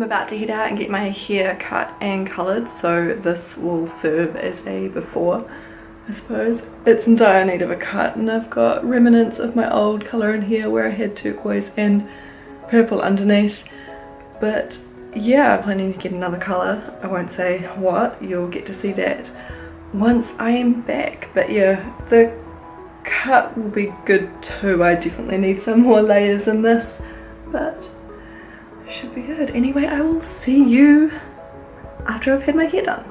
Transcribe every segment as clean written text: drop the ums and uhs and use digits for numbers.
I'm about to head out and get my hair cut and coloured, so this will serve as a before, I suppose. It's in dire need of a cut, and I've got remnants of my old colour in here where I had turquoise and purple underneath. But yeah, I'm planning to get another colour. I won't say what, you'll get to see that once I am back. But yeah, the cut will be good too. I definitely need some more layers in this, but should be good. Anyway, I will see you after I've had my hair done.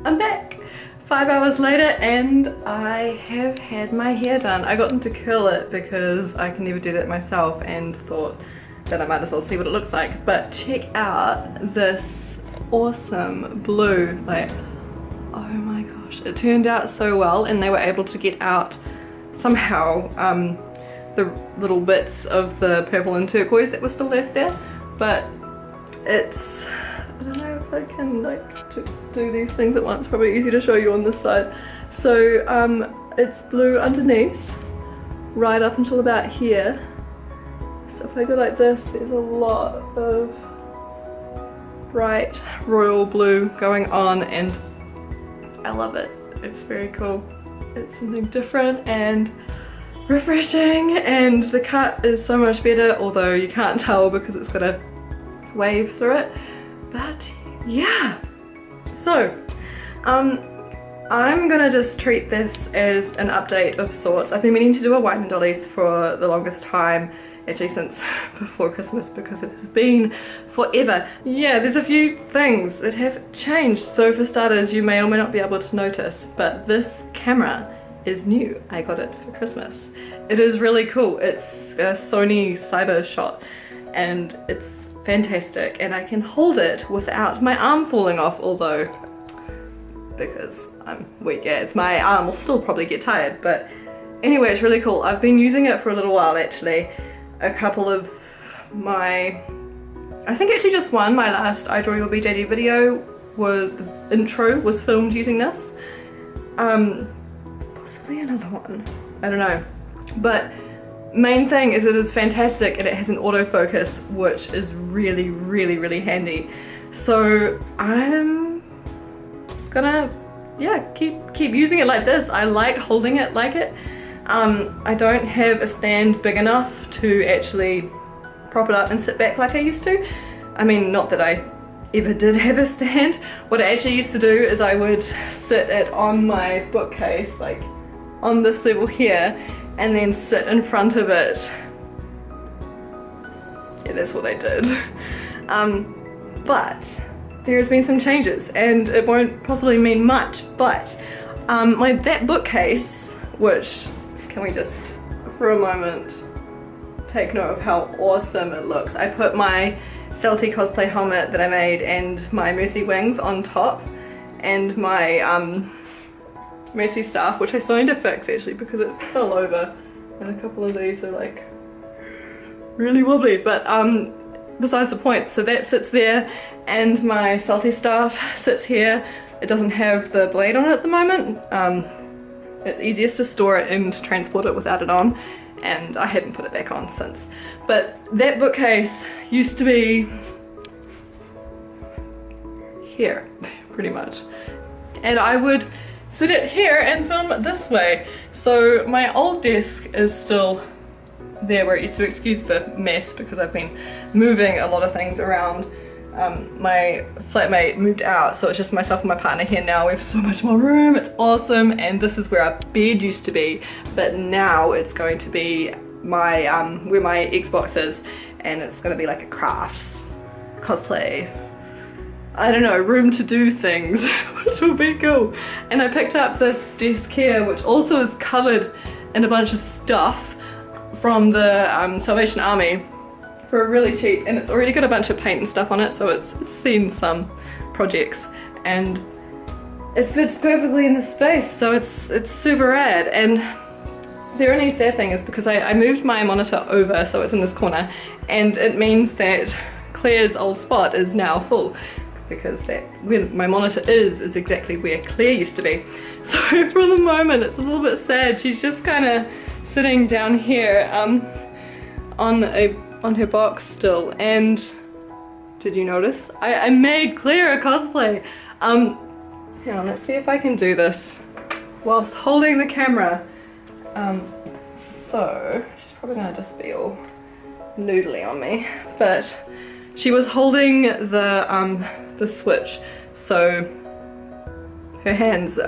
I'm back 5 hours later and I have had my hair done. I got them to curl it because I can never do that myself and thought that I might as well see what it looks like. But check out this awesome blue, like, oh my gosh, it turned out so well, and they were able to get out somehow the little bits of the purple and turquoise that were still left there. But it's, I don't know if I can like do these things at once, probably easy to show you on this side. So it's blue underneath right up until about here. So if I go like this, there's a lot of bright royal blue going on and I love it. It's very cool. It's something different and refreshing, and the cut is so much better, although you can't tell because it's got a wave through it. But yeah, so I'm gonna just treat this as an update of sorts. I've been meaning to do a wine and dollies for the longest time, actually since before Christmas, because it has been forever. Yeah, there's a few things that have changed. So for starters, you may or may not be able to notice, but this camera is new. I got it for Christmas. It is really cool. It's a Sony Cyber Shot and it's fantastic, and I can hold it without my arm falling off, although because I'm weak, yeah, it's my arm will still probably get tired. But anyway, it's really cool. I've been using it for a little while actually. A couple of my, I think actually just one, my last I Draw Your BJD video was, the intro was filmed using this. Possibly another one, I don't know. But main thing is it is fantastic and it has an autofocus, which is really, really, really handy. So I'm just gonna, yeah, keep using it like this. I like holding it like it. I don't have a stand big enough to actually prop it up and sit back like I used to. I mean, not that I ever did have a stand. What I actually used to do is I would sit it on my bookcase, like on this level here, and then sit in front of it. Yeah, that's what I did. But there's been some changes, and it won't possibly mean much, but that bookcase, which, can we just for a moment take note of how awesome it looks. I put my Celtic cosplay helmet that I made and my Mercy wings on top, and my Mercy staff, which I still need to fix actually because it fell over, and a couple of these are like really wobbly, but besides the point. So that sits there, and my Celtic staff sits here. It doesn't have the blade on it at the moment. It's easiest to store it and transport it without it on, and I haven't put it back on since. But that bookcase used to be here, pretty much. And I would sit it here and film this way. So my old desk is still there where it used to, excuse the mess because I've been moving a lot of things around. My flatmate moved out, so it's just myself and my partner here now. We have so much more room, it's awesome, and this is where our bed used to be, but now it's going to be my where my Xbox is, and it's going to be like a crafts, cosplay, I don't know, room to do things, which will be cool. And I picked up this desk here, which also is covered in a bunch of stuff from the Salvation Army for really cheap, and it's already got a bunch of paint and stuff on it, so it's seen some projects, and it fits perfectly in the space, so it's super rad. And the only sad thing is because I moved my monitor over so it's in this corner, and it means that Claire's old spot is now full, because that where my monitor is exactly where Claire used to be. So for the moment it's a little bit sad. She's just kind of sitting down here on her box still, and Did you notice? I made Claire a cosplay. Hang on, let's see if I can do this whilst holding the camera. So she's probably gonna just be all noodly on me, but she was holding the switch, so her hands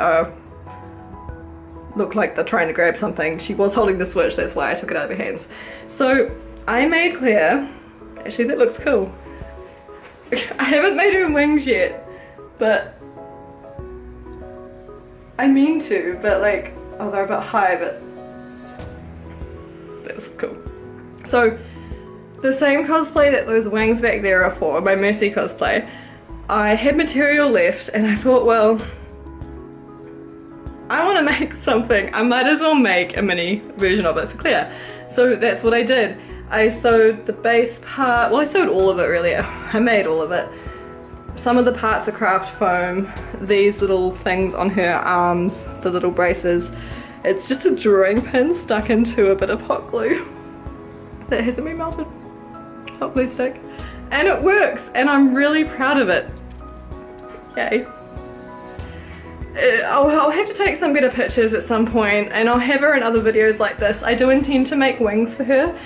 look like they're trying to grab something. She was holding the switch, that's why I took it out of her hands. So I made Claire, actually that looks cool. I haven't made her wings yet, but I mean to, but like, oh, they're a bit high, but that's cool. So the same cosplay that those wings back there are for, my Mercy cosplay, I had material left and I thought, well, I want to make something. I might as well make a mini version of it for Claire. So that's what I did. I sewed the base part, well I sewed all of it really, I made all of it. Some of the parts are craft foam, these little things on her arms, the little braces. It's just a drawing pin stuck into a bit of hot glue that hasn't been melted. Hot glue stick. And it works, and I'm really proud of it. Yay. I'll have to take some better pictures at some point, and I'll have her in other videos like this. I do intend to make wings for her,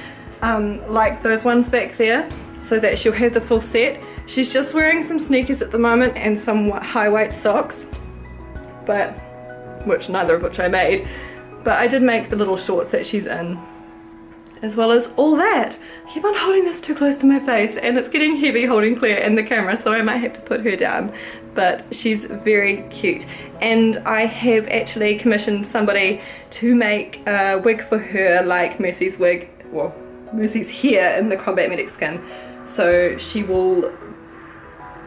like those ones back there, so that she'll have the full set. She's just wearing some sneakers at the moment and some high weight socks, but neither of which I made. But I did make the little shorts that she's in, as well as all that. I keep on holding this too close to my face and it's getting heavy holding Claire in the camera, so I might have to put her down. But she's very cute. And I have actually commissioned somebody to make a wig for her like Mercy's wig, well, Mercy's hair in the combat medic skin. So she will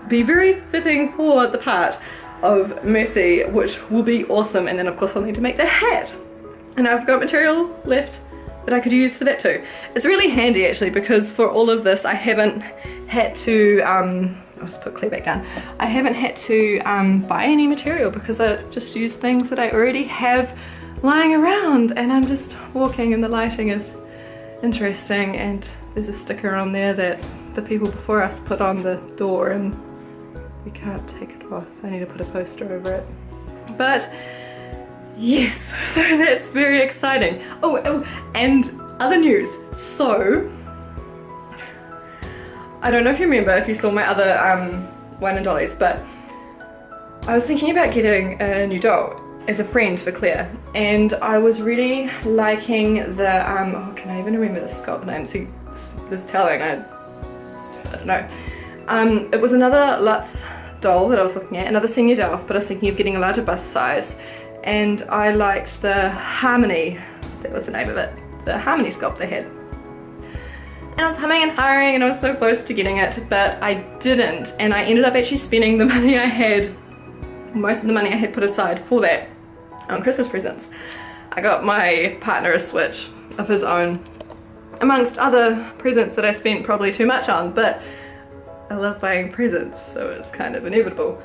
be very fitting for the part of Mercy, which will be awesome. And then of course I'll need to make the hat. And I've got material left that I could use for that too. It's really handy actually, because for all of this I haven't had to, I'll just put Claire back down. I haven't had to buy any material because I just use things that I already have lying around, and I'm just walking and the lighting is interesting, and there's a sticker on there that the people before us put on the door and we can't take it off. I need to put a poster over it. But yes, so that's very exciting. Oh, and other news. So, I don't know if you remember, if you saw my other wine and dollies, but I was thinking about getting a new doll as a friend for Claire, and I was really liking the, oh, can I even remember the sculpt name? See, this telling, I don't know. It was another Lutz doll that I was looking at, another senior doll, but I was thinking of getting a larger bust size, and I liked the Harmony, that was the name of it, the Harmony sculpt they had. And I was humming and hurrying and I was so close to getting it, but I didn't, and I ended up actually spending the money I had, most of the money I had put aside for that on Christmas presents. I got my partner a Switch of his own, amongst other presents that I spent probably too much on, but I love buying presents, so it's kind of inevitable.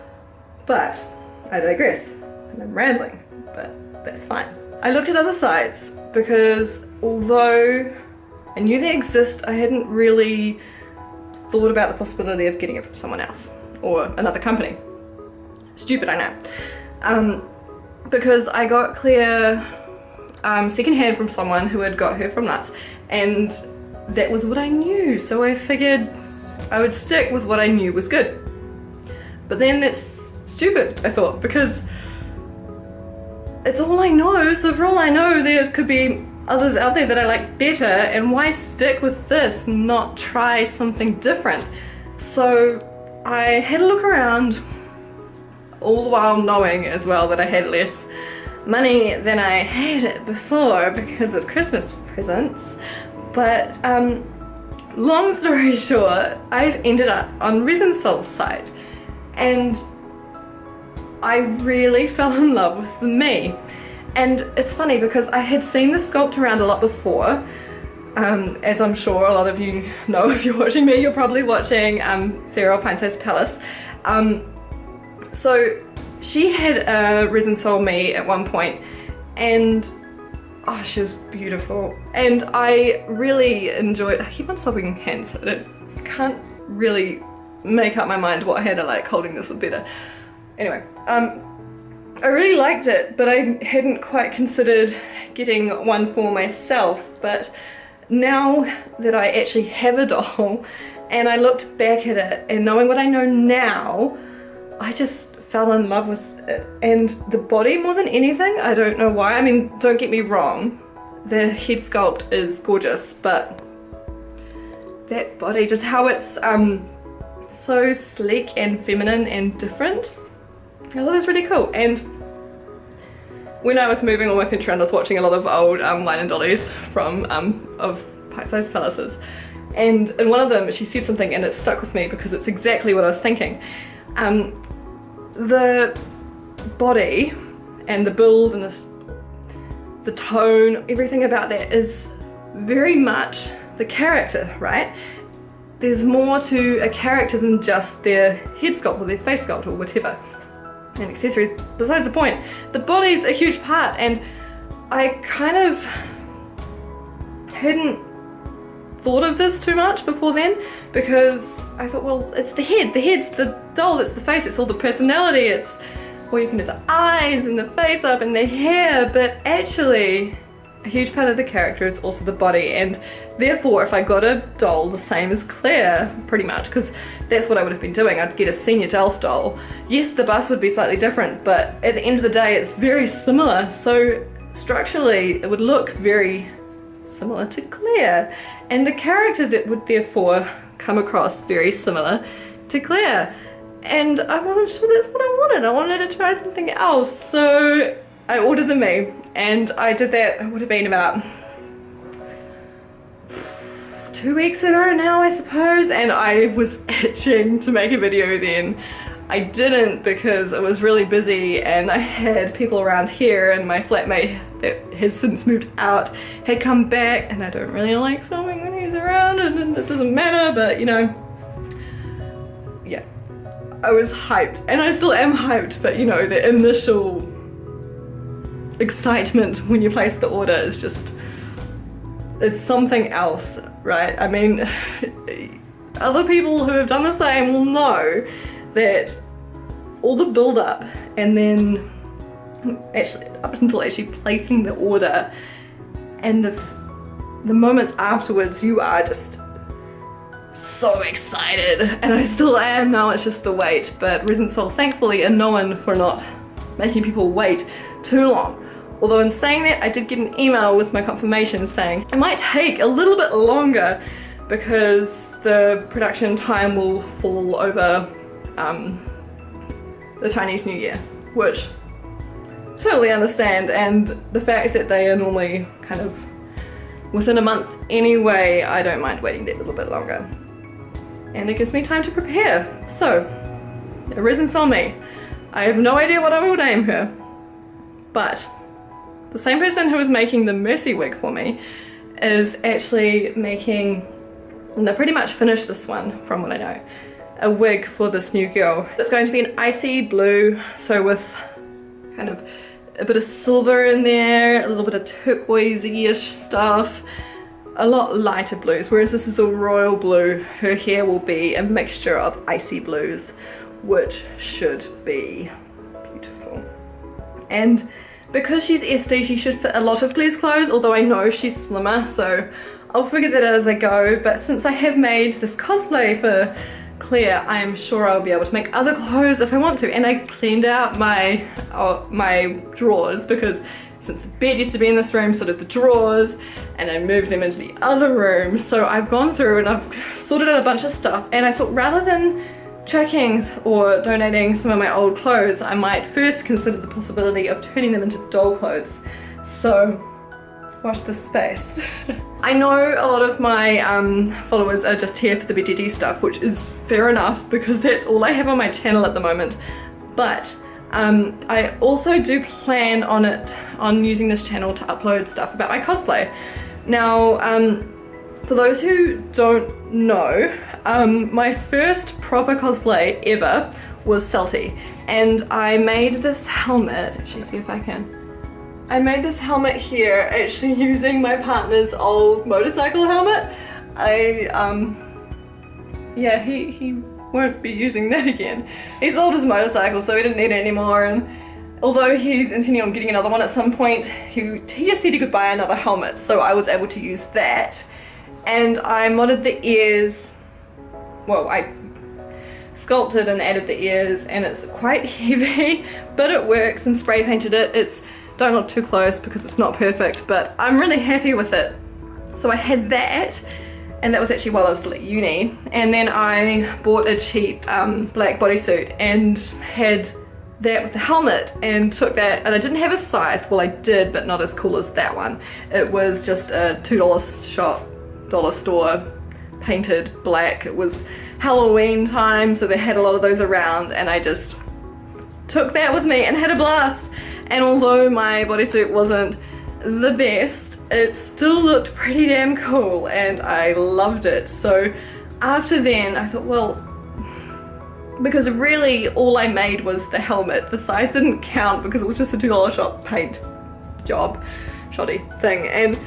But I digress, and I'm rambling, but that's fine. I looked at other sites because although I knew they exist, I hadn't really thought about the possibility of getting it from someone else or another company. Stupid, I know. Because I got Claire secondhand from someone who had got her from Lutz, and that was what I knew, so I figured I would stick with what I knew was good. But then that's stupid, I thought, because it's all I know, so for all I know there could be others out there that I like better, and why stick with this, not try something different? So I had a look around, all the while knowing as well that I had less money than I had before because of Christmas presents. But long story short, I ended up on Resin Soul's site, and I really fell in love with the And it's funny because I had seen the sculpt around a lot before, as I'm sure a lot of you know if you're watching me. You're probably watching Sarah Pine Size Palace. So she had a Resin Soul me at one point, and oh, she was beautiful, and I really enjoyed. I keep on sobbing hands. I can't really make up my mind what hand I like holding this would better. Anyway, I really liked it, but I hadn't quite considered getting one for myself. But now that I actually have a doll and I looked back at it and knowing what I know now, I just fell in love with it. And the body more than anything, I don't know why. I mean, don't get me wrong, the head sculpt is gorgeous, but that body, just how it's so sleek and feminine and different, I thought it was really cool. And when I was moving all my furniture around, I was watching a lot of old line and dollies from of Pint-Sized Palaces, and in one of them she said something and it stuck with me because it's exactly what I was thinking. The body and the build and the tone, everything about that is very much the character, right? There's more to a character than just their head sculpt or their face sculpt or whatever, and accessories. Besides the point, the body's a huge part, and I kind of hadn't thought of this too much before then, because I thought, well, it's the head's the doll, it's the face, it's all the personality, it's, well, you can do the eyes and the face up and the hair, but actually a huge part of the character is also the body. And therefore, if I got a doll the same as Claire, pretty much, because that's what I would have been doing, I'd get a senior Delph doll. Yes, the bust would be slightly different, but at the end of the day it's very similar, so structurally it would look very similar to Claire, and the character that would therefore come across very similar to Claire. And I wasn't sure that's what I wanted. I wanted to try something else, so I ordered the Me, and I did that, it would have been about 2 weeks ago now, I suppose, and I was itching to make a video then. I didn't because I was really busy and I had people around here, and my flatmate that has since moved out had come back, and I don't really like filming when he's around, and it doesn't matter, but you know, yeah. I was hyped, and I still am hyped, but you know, the initial excitement when you place the order is just, it's something else, right? I mean, other people who have done the same will know that all the build up and then actually up until actually placing the order and the moments afterwards, you are just so excited, and I still am now. It's just the wait, but Resin Soul thankfully are known for not making people wait too long. Although in saying that, I did get an email with my confirmation saying it might take a little bit longer because the production time will fall over the Chinese New Year, which I totally understand, and the fact that they are normally kind of within a month anyway, I don't mind waiting that little bit longer. And it gives me time to prepare. So, Resin Soul Me. I have no idea what I will name her, but the same person who is making the Mercy wig for me is actually making, and they pretty much finished this one from what I know, a wig for this new girl. It's going to be an icy blue, so with kind of a bit of silver in there, a little bit of turquoisey-ish stuff, a lot lighter blues, whereas this is a royal blue. Her hair will be a mixture of icy blues, which should be beautiful. And because she's SD, she should fit a lot of Claire's clothes, although I know she's slimmer, so I'll figure that out as I go. But since I have made this cosplay for Claire, I'm sure I'll be able to make other clothes if I want to. And I cleaned out my drawers, because since the bed used to be in this room, so did the drawers, and I moved them into the other room. So I've gone through and I've sorted out a bunch of stuff, and I thought rather than chucking or donating some of my old clothes, I might first consider the possibility of turning them into doll clothes. So watch this space. I know a lot of my followers are just here for the BDD stuff, which is fair enough because that's all I have on my channel at the moment. But I also do plan on using this channel to upload stuff about my cosplay. Now, for those who don't know, my first proper cosplay ever was Salty, and I made this helmet. Actually, see if I can. I made this helmet here actually using my partner's old motorcycle helmet. Yeah, he won't be using that again. He sold his motorcycle, so he didn't need it anymore, and although he's intending on getting another one at some point, he just said he could buy another helmet, so I was able to use that. And I modded the ears, well, I sculpted and added the ears, and it's quite heavy, but it works, and spray painted it. Don't look too close because it's not perfect, but I'm really happy with it. So I had that, and that was actually while I was still at uni, and then I bought a cheap black bodysuit and had that with the helmet and took that, and I didn't have a scythe. Well, I did, but not as cool as that one. It was just a $2 shop, dollar store, painted black. It was Halloween time, so they had a lot of those around, and I just took that with me and had a blast. And although my bodysuit wasn't the best, it still looked pretty damn cool, and I loved it. So after then I thought, well, because really all I made was the helmet. The scythe didn't count because it was just a $2 shop paint job, shoddy thing. And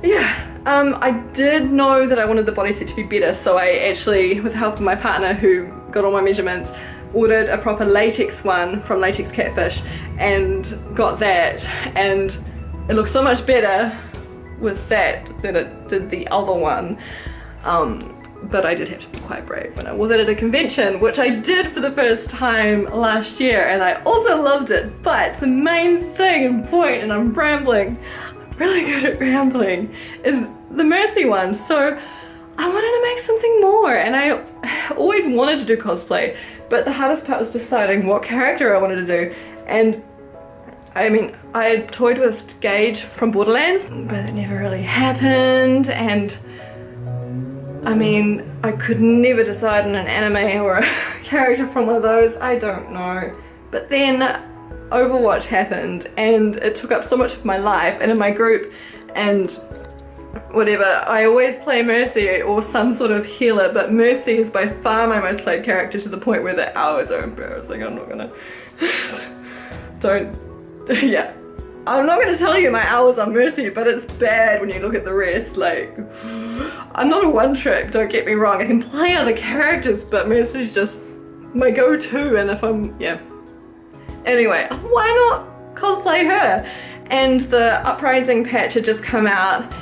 yeah, I did know that I wanted the bodysuit to be better, so I actually, with the help of my partner who got all my measurements, ordered a proper latex one from Latex Catfish and got that, and it looks so much better with that than it did the other one. But I did have to be quite brave when I wore it at a convention, which I did for the first time last year, and I also loved it. But the main thing and point, and I'm rambling, I'm really good at rambling, is the Mercy one. So I wanted to make something more, and I always wanted to do cosplay, but the hardest part was deciding what character I wanted to do. And I mean, I had toyed with Gage from Borderlands, but it never really happened, and I mean, I could never decide on an anime or a character from one of those, I don't know. But then Overwatch happened, and it took up so much of my life and in my group and whatever. I always play Mercy or some sort of healer, but Mercy is by far my most played character, to the point where the hours are embarrassing. I'm not gonna yeah, I'm not gonna tell you my hours on Mercy, but it's bad when you look at the rest. Like, I'm not a one trick, don't get me wrong, I can play other characters, but Mercy's just my go-to. And if I'm, yeah, anyway, why not cosplay her? And the Uprising patch had just come out,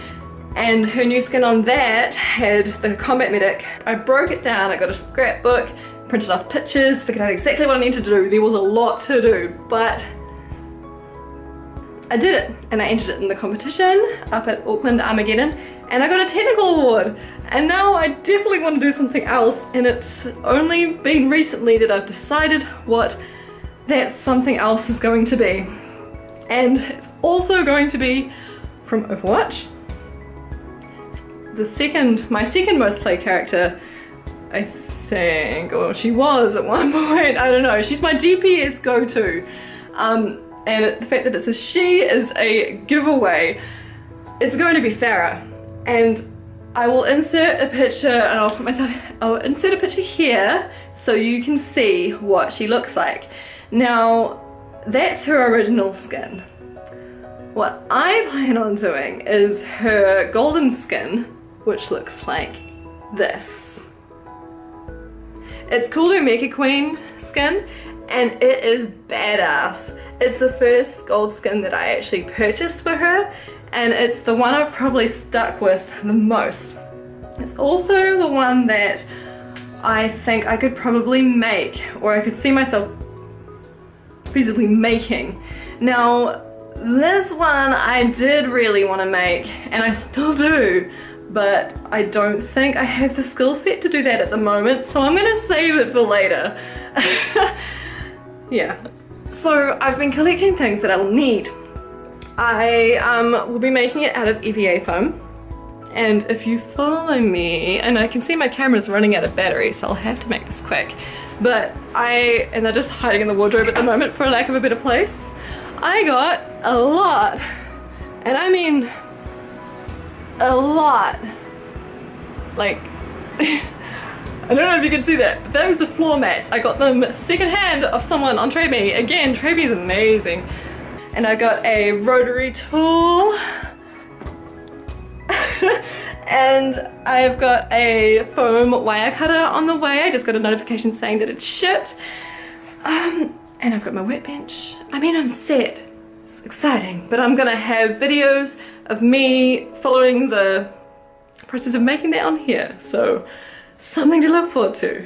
and her new skin on that had the combat medic. I broke it down, I got a scrapbook, printed off pictures, figured out exactly what I needed to do. There was a lot to do, but I did it, and I entered it in the competition up at Auckland Armageddon, and I got a technical award. And now I definitely want to do something else, and it's only been recently that I've decided what that something else is going to be. And it's also going to be from Overwatch. My second most played character, I think, or she was at one point, I don't know, she's my DPS go-to. And the fact that it's a she is a giveaway. It's going to be Farah, and I will insert a picture, and I'll insert a picture here so you can see what she looks like. Now, that's her original skin. What I plan on doing is her golden skin, which looks like this. It's called her Mecha Queen skin, and it is badass. It's the first gold skin that I actually purchased for her, and it's the one I've probably stuck with the most. It's also the one that I think I could probably make, or I could see myself feasibly making. Now, this one I did really want to make, and I still do, but I don't think I have the skill set to do that at the moment, so I'm gonna save it for later. Yeah, so I've been collecting things that I'll need. I will be making it out of EVA foam, and if you follow me, and I can see my camera's running out of battery, so I'll have to make this quick, but they're just hiding in the wardrobe at the moment for lack of a better place. I got a lot, and I mean a lot. Like, I don't know if you can see that, but those are floor mats. I got them secondhand off someone on Trade Me. Again, Trade Me is amazing. And I got a rotary tool. And I've got a foam wire cutter on the way. I just got a notification saying that it's shipped. And I've got my workbench. I mean, I'm set. It's exciting, but I'm gonna have videos of me following the process of making that on here. So something to look forward to.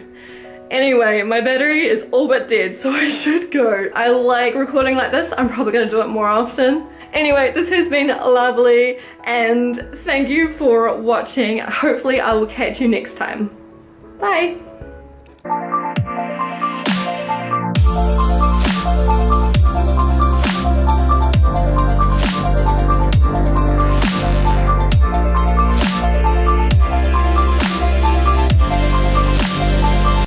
Anyway, my battery is all but dead, so I should go. I like recording like this. I'm probably gonna do it more often. Anyway, this has been lovely, and thank you for watching. Hopefully I will catch you next time. Bye.